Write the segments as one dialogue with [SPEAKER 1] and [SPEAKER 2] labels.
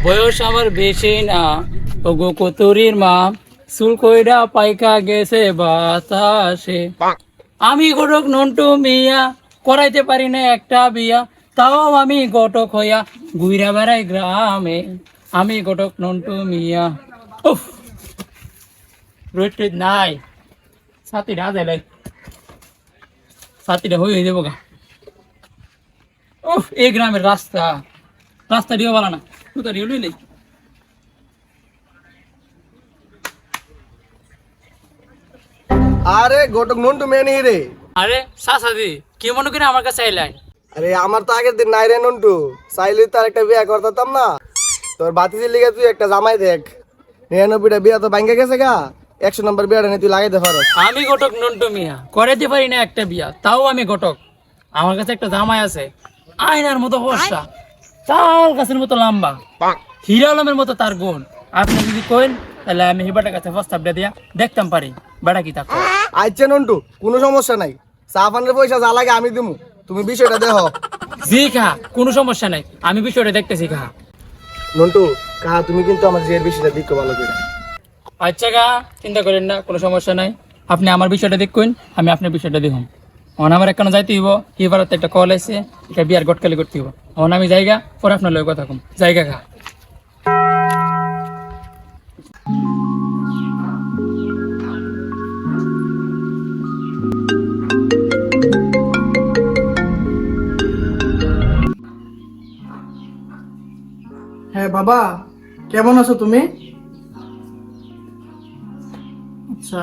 [SPEAKER 1] বয়স আমার বেশি না, ওগো কতুরির মা, চুল কইরা পাইকা গেছে বাতাসে। আমি ঘটক নন্টু মিয়া, করাইতে পারি না একটা বিয়া, তাও আমি ঘটক হইয়া ঘুইরা বেড়াই গ্রামে। আমি ঘটক নন্টু মিয়া। উফ, রোদ টোদ নাই, ছাতিটা আজাইলাই, ছাতিটা হয়ে যাবো গা। উফ, এই গ্রামের রাস্তা দিও বলা না, কোথা দিও লইলে।
[SPEAKER 2] আরে ঘটক নন্টু মেয়ে নেই রে।
[SPEAKER 1] আরে সাসাদি, কি মনে করে আমার কাছে আইলাই?
[SPEAKER 2] আরে আমার তো আগের দিন নাই রে নন্টু, চাইলে তো একটা বিয়ে করতাম না। তোর বাতিজির লিগে তুই একটা জামাই দেখ, 99টা বিয়া তো ভাঙ্গে গেছে গা, 100 নম্বর বিয়াটা নিয়ে তুই লাগাইতে পারো।
[SPEAKER 1] আমি ঘটক নন্টু মিয়া, করাইতে পারি না একটা বিয়া, তাও আমি ঘটক। আমার কাছে একটা জামাই আছে, আয়নার মতো ফর্সা, তাল গাছের মতো লম্বা, হীরা আলমের মতো তার গুণ। আপনি যদি কইন তাহলে আমি হিবাটার কাছে প্রস্তাবটা দিয়া দেখতাম পারি বেড়া কি তাকে।
[SPEAKER 2] আচ্ছা নন্টু, কোনো সমস্যা নাই, চা পানের পয়সা যা লাগে আমি দিমু, তুমি বিষয়টা দেখো।
[SPEAKER 1] জি খা, কোনো সমস্যা নাই, আমি বিষয়টা দেখতেছি খা।
[SPEAKER 2] নন্টু কাহা, তুমি কিন্তু আমার জিয়ের বিষয়টা দেখো ভালো করে।
[SPEAKER 1] আচ্ছা গা, চিন্তা করেন না, কোনো সমস্যা নাই। আপনি আমার বিষয়টা দেখুন, আমি আপনার বিষয়টা দেখুন। অন আমার এখানে যাইতে হইব, এবার একটা কল আছে, এটা বিয়ার গটকালি করতে হইব। অন আমি জায়গা পরে আপনার লয় কথা কম, জায়গা খা।
[SPEAKER 3] হ্যাঁ বাবা, কেমন আছো তুমি? আচ্ছা,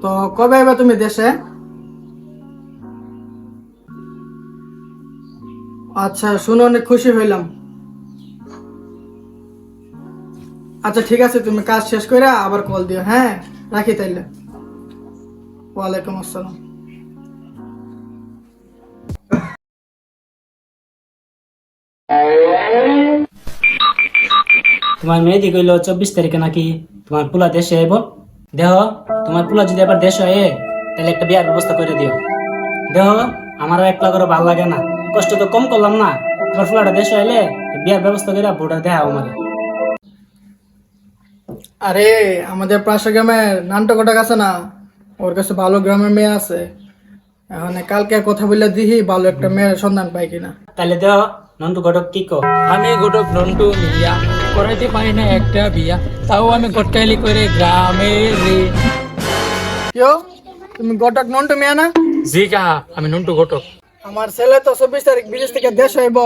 [SPEAKER 3] তো কবে আইবা তুমি দেশে? আচ্ছা, শুনে অনেক খুশি হইলাম। আচ্ছা ঠিক আছে, তুমি কাজ শেষ করে আবার কল দিও। হ্যাঁ, রাখি তাইলে। ওয়ালাইকুম আসসালাম।
[SPEAKER 4] তোমার মেয়েদি কইলো 24 তারিখে নাকি তোমার পোলা দেশে আইব। দেহ তোমার পোলা যদি আবার দেশে আয়ে তাহলে একটা বিয়ার ব্যবস্থা করে দিও। দেহ আমারও একলা করে ভালো লাগে না, কষ্ট তো কম করলাম না, তোমার পোলাটা দেশে আইলে বিয়ার ব্যবস্থা করে ভোটার দেওয়া আমারে।
[SPEAKER 3] আরে আমাদের পাশে গ্রামে নানটো কটাক আছে না, ওর কাছে ভালো গ্রামের মেয়ে আছে। এখন কালকে কথা বললে দিহি ভালো একটা মেয়ের সন্ধান পাই কিনা।
[SPEAKER 4] তাহলে দেহ নন্টু ঘটক কি কো?
[SPEAKER 1] আমি ঘটক নন্টু মিয়া, করাইতে পারি না একটা বিয়া, তাও আমি গটকালি করে গ্রামে রে।
[SPEAKER 3] কেউ তুমি গটক নন্টু মেয়ে না?
[SPEAKER 1] জি কাহা, আমি নন্টু ঘটক।
[SPEAKER 3] আমার ছেলে তো 24 তারিখ বিদেশ থেকে দেশ হইব,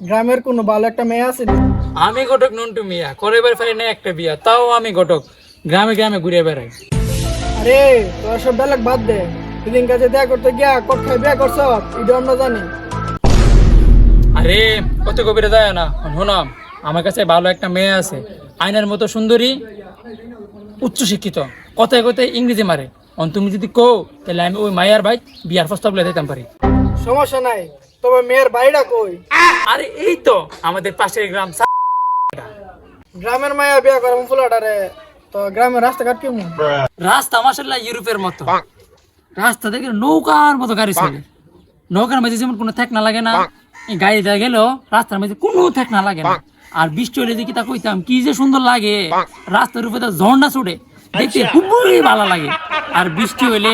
[SPEAKER 3] গ্রামের কোনো ভালো একটা মেয়ে আছে নি?
[SPEAKER 1] আমি ঘটক নন্টু মিয়া, করাইবার পারি না একটা বিয়া, তাও আমি ঘটক গ্রামে গ্রামে ঘুরে বেড়াই।
[SPEAKER 3] আরে তোর সব বেলাক বাদ দে, সেদিন কাছে দেখা করতে গিয়া কট খাই বিয়া করছ, এটা আমরা জানি।
[SPEAKER 1] আরে কত কবিরা যায় না, শোনাম, আমার কাছে ভালো একটা মেয়ে আছে, আয়নার মতো সুন্দরী, উচ্চ শিক্ষিত, কথায় কথায় ইংরেজি মারে। তুমি যদি কো তাহলে আমি ওই মায়ার ভাই বিয়ার প্রস্তাব লয়ে দিতাম পারি।
[SPEAKER 3] সমস্যা নাই, তবে মেয়ের বাড়িটা কই?
[SPEAKER 1] আরে এই তো আমাদের পাশের গ্রাম।
[SPEAKER 3] গ্রামের মায়া বিয়া করে ফুলাটারে, তো গ্রামের রাস্তাঘাট কেমন?
[SPEAKER 1] রাস্তা মাসাল্লাহ ইউরোপের মতো, রাস্তা দেখে নৌকার মতো গাড়ি চলে, নৌকার মাঝে যেমন কোনো ঠেক না লাগে না, এই গাড়িটা গেলেও রাস্তার মাঝে কোনো ঠেক না লাগে না। আর বৃষ্টি হলে দেখি তা কইতাম কি যে সুন্দর লাগে, রাস্তার উপরে ঝর্ণা ছুটে, দেখতে খুবই ভালো লাগে। আর বৃষ্টি হইলে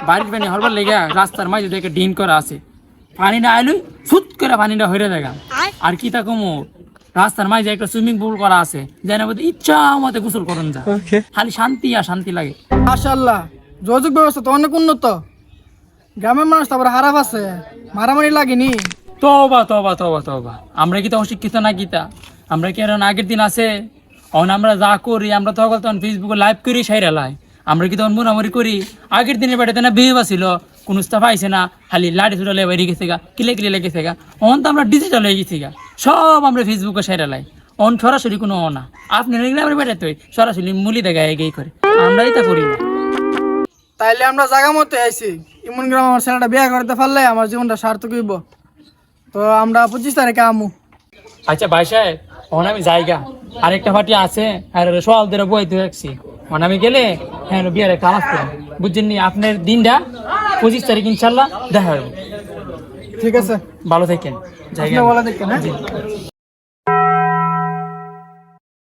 [SPEAKER 1] বাড়ির পানি হরবার লেগে রাস্তার মাঝে দেখে ডিন করা আছে, পানিটা আইলই সুত করে পানিটা হইরে দেখা। আর কি তা কমো, রাস্তার মাঝে একটা সুইমিং পুল করা আছে, যেন ইচ্ছা মতে গোসল করুন যা, খালি শান্তি আর শান্তি লাগে।
[SPEAKER 3] মাশাআল্লাহ, যোগাযোগ ব্যবস্থা তো অনেক উন্নত। গ্রামের মানুষ তো আবার হারাপ আছে, মারামারি লাগেনি?
[SPEAKER 1] তবা তবা তবা তবা, আমরা কি তো অশিক্ষিত না গীতা? আমরা কি আর আগের দিন আছে? অন আমরা যা করি, আমরা তখন ফেসবুকে লাইভ করি সাইরা লাই, আমরা কি তখন মোনামরি করি? আগের দিনের বেড়াতে না বিয়ে ছিল, কোনো স্টাফ আইসে না, খালি লাড়ি ছুটালে বেড়ে গেছে গা, কিলে কিলে লেগেছে গা। অন তো আমরা ডিজিটাল হয়ে গেছি গা, সব আমরা ফেসবুকে সাইরা লাই। অন সরাসরি কোনো না, আপনি আমরা বেড়াতে সরাসরি মুলি দেখা এগিয়ে করে, আমরাই তা করি না।
[SPEAKER 3] তাইলে আমরা জায়গা মতো আইছি, এমন গ্রাম আমার ছেলেটা বিয়া করতে পারলে আমার জীবনটা সার্থক হইব। তো আমরা 25 তারিখে আমু।
[SPEAKER 1] আচ্ছা ভাই সাহেব, এখন আমি জায়গা আরেকটা পার্টি আছে, আর সোয়াল ধরে বইতে রাখছি, মানে আমি গেলে হ্যাঁ বিয়ারে কালাস করি, বুঝছেন নি? আপনার দিনটা 25 তারিখ ইনশাল্লাহ দেখা হবে।
[SPEAKER 3] ঠিক আছে,
[SPEAKER 1] ভালো থাকেন, জায়গা
[SPEAKER 3] বলা দেখেন। হ্যাঁ।